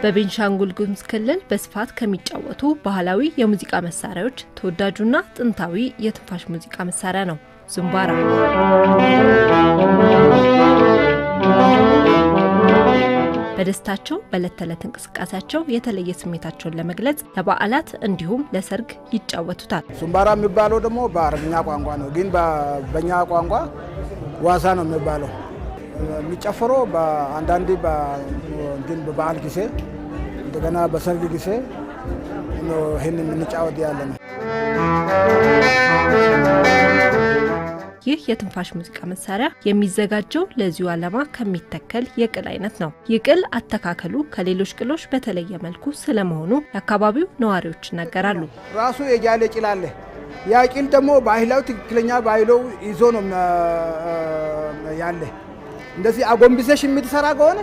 በቤንሻንጉል ጉሙዝ ክልል በስፋት ከሚጫወቱ ባህላዊ የሙዚቃ መሳሪያዎች ተወዳጁና ጥንታዊ የትንፋሽ ሙዚቃ መሳሪያ ነው ዙምባራ። በደስታቸው በዕለት ተዕለት እንቅስቃሴያቸው የተለየ ስሜታቸውን ለመግለጽ ለበዓላት እንዲሁም ለሰርግ ይጫወቱታል። ዙምባራ የሚባለው ደግሞ በአረብኛ ቋንቋ ነው፣ ግን በእኛ ቋንቋ ዋሳ ነው የሚባለው። የሚጨፈረው በአንዳንድ በበዓል ጊዜ እንደገና በሰርግ ጊዜ ይህን የምንጫወት ያለ ነው። ይህ የትንፋሽ ሙዚቃ መሳሪያ የሚዘጋጀው ለዚሁ ዓላማ ከሚተከል የቅል አይነት ነው። የቅል አተካከሉ ከሌሎች ቅሎች በተለየ መልኩ ስለመሆኑ የአካባቢው ነዋሪዎች ይናገራሉ። ራሱ የጃለ ጭል አለ። ያ ጭል ደግሞ ባህላዊ ትክክለኛ ባህላዊ ይዞ ነው ያለ። እንደዚህ አጎንብሰሽ የምትሰራ ከሆነ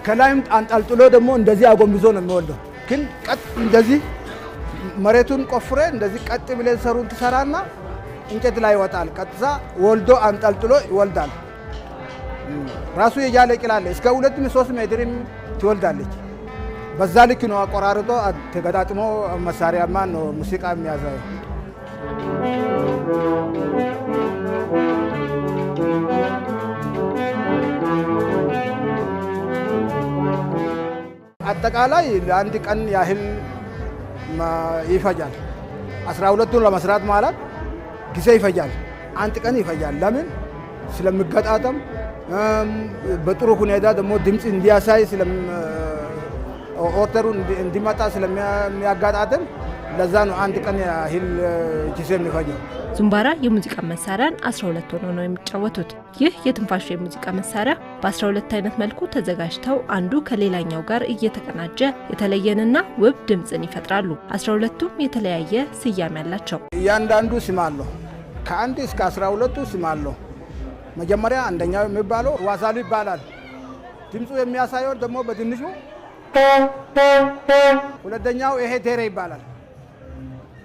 ከላይም አንጠልጥሎ ደግሞ እንደዚህ አጎንብዞ ነው የሚወልደው። ግን ቀጥ እንደዚህ መሬቱን ቆፍረ እንደዚህ ቀጥ ብለን ሰሩን ትሰራና እንጨት ላይ ይወጣል። ቀጥታ ወልዶ አንጠልጥሎ ይወልዳል። ራሱ የጃለ ጭል አለ። እስከ 2-3 ሜትርም ትወልዳለች። በዛ ልክ ነው አቆራርጦ ተገጣጥሞ መሳሪያማ ነው ሙዚቃ የሚያሳየው። አጠቃላይ ለአንድ ቀን ያህል ይፈጃል። 12ቱን ለመስራት ማለት ጊዜ ይፈጃል። አንድ ቀን ይፈጃል። ለምን? ስለሚገጣጠም በጥሩ ሁኔታ ደግሞ ድምጽ እንዲያሳይ ኦርተሩ እንዲመጣ ስለሚያጋጣጥም ለዛ ነው አንድ ቀን ያህል ጊዜ የሚፈጀው። ዙምባራ የሙዚቃ መሳሪያን 12 ሆነው ነው የሚጫወቱት። ይህ የትንፋሽ የሙዚቃ መሳሪያ በ12 አይነት መልኩ ተዘጋጅተው አንዱ ከሌላኛው ጋር እየተቀናጀ የተለየንና ውብ ድምጽን ይፈጥራሉ። 12ቱም የተለያየ ስያሜ አላቸው። እያንዳንዱ ስም አለው። ከ1 እስከ 12ቱ ስም አለው። መጀመሪያ አንደኛው የሚባለው ዋሳሉ ይባላል። ድምጹ የሚያሳየው ደግሞ በትንሹ። ሁለተኛው ይሄ ቴሬ ይባላል።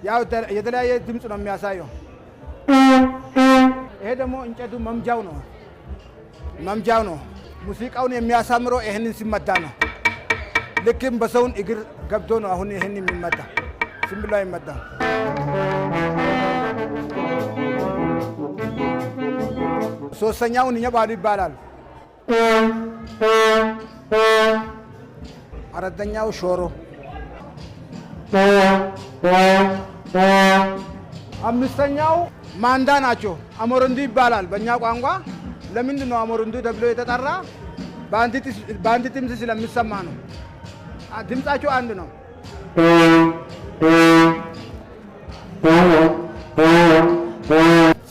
ያው የተለያየ ድምጽ ነው የሚያሳየው። ይሄ ደግሞ እንጨቱ መምጃው ነው። ሙዚቃውን የሚያሳምረው ይሄንን ሲመታ ነው። ልክም በሰውን እግር ገብቶ ነው አሁን ይሄን የሚመታ። ዝም ብሎ አይመታም። ሶስተኛው ኘባሉ ይባላል። አራተኛው ሾሮ፣ አምስተኛው ማንዳ ናቸው። አሞረንዱ ይባላል በእኛ ቋንቋ። ለምንድን ነው አሞረንዱ ተብሎ የተጠራ? በአንድ ድምፅ ስለሚሰማ ነው። ድምፃቸው አንድ ነው።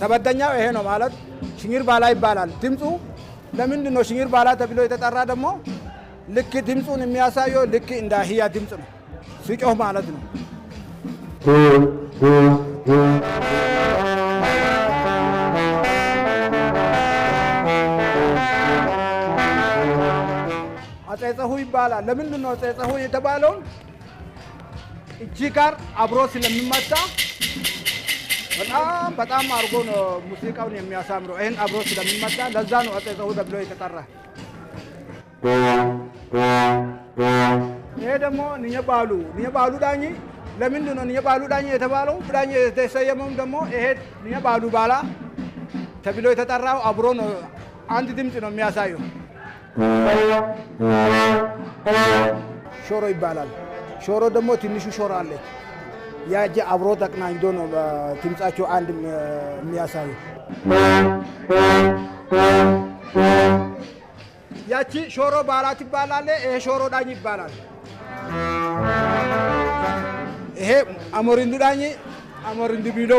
ሰባተኛው ይሄ ነው ማለት ሽኝር ባላ ይባላል። ድምፁ ለምንድን ነው ሽኝር ባላ ተብሎ የተጠራ? ደግሞ ልክ ድምፁን የሚያሳየው ልክ እንደ አህያ ድምፅ ነው፣ ሲጮህ ማለት ነው። አጼጸሁ ይባላል። ለምንድን ነው አጼጸሁ የተባለው? እጅ ጋር አብሮ ስለሚመታ በጣም አርጎ ነው ሙዚቃውን የሚያሳምረው። ይሄን አብሮ ስለሚመታ ለዛ ነው አጼጸሁ ተብሎ የተጠራ። ይሄ ደግሞ ኘባሉ ዳኝ። ለምንድን ነው ኘባሉ ዳኝ የተባለው? ዳኝ የተሰየመውም ደግሞ ይሄ ኘባሉ ባላ ተብሎ የተጠራው አብሮ ነው። አንድ ድምፅ ነው የሚያሳየው። ሾሮ ይባላል። ሾሮ ደግሞ ትንሹ ሾሮ አለ። ያጀ አብሮ ተቀናኝቶ ነው ድምጻቸው አንድ የሚያሳየው። ያቺ ሾሮ ባላት ይባላል። ይሄ ሾሮ ዳኝ ይባላል። ይሄ አሞሪንዱ ዳኝ፣ አሞሪንዱ ቢሎ።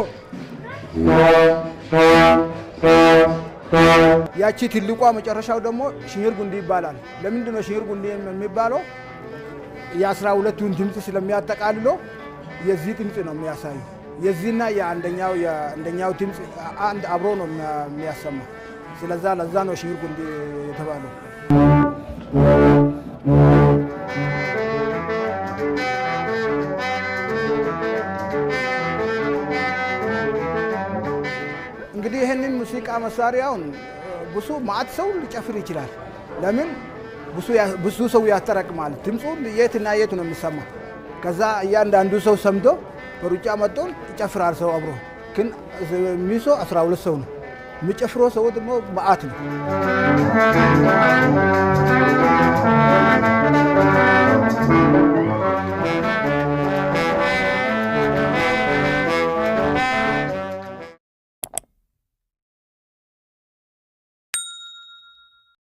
ያቺ ትልቋ መጨረሻው ደግሞ ሽኝር ጉንዲ ይባላል። ለምንድን ነው ሽኝር ጉንዲ የሚባለው? የ12ቱን ድምፅ ስለሚያጠቃልሎ የዚህ ድምፅ ነው የሚያሳየው። የዚህና የአንደኛው ድምፅ አንድ አብሮ ነው የሚያሰማ። ስለዛ ለዛ ነው ሽኝር ጉንዲ የተባለው። እንግዲህ ይህንን ሙዚቃ መሳሪያውን ብዙ ማዕት ሰው ሊጨፍር ይችላል። ለምን ብዙ ሰው ያጠራቅማል። ድምፁ የትና የት ነው የሚሰማ። ከዛ እያንዳንዱ ሰው ሰምቶ በሩጫ መጥቶ ይጨፍራል። ሰው አብሮ ግን ሚሶ 12 ሰው ነው የሚጨፍረው። ሰው ደግሞ መዓት ነው።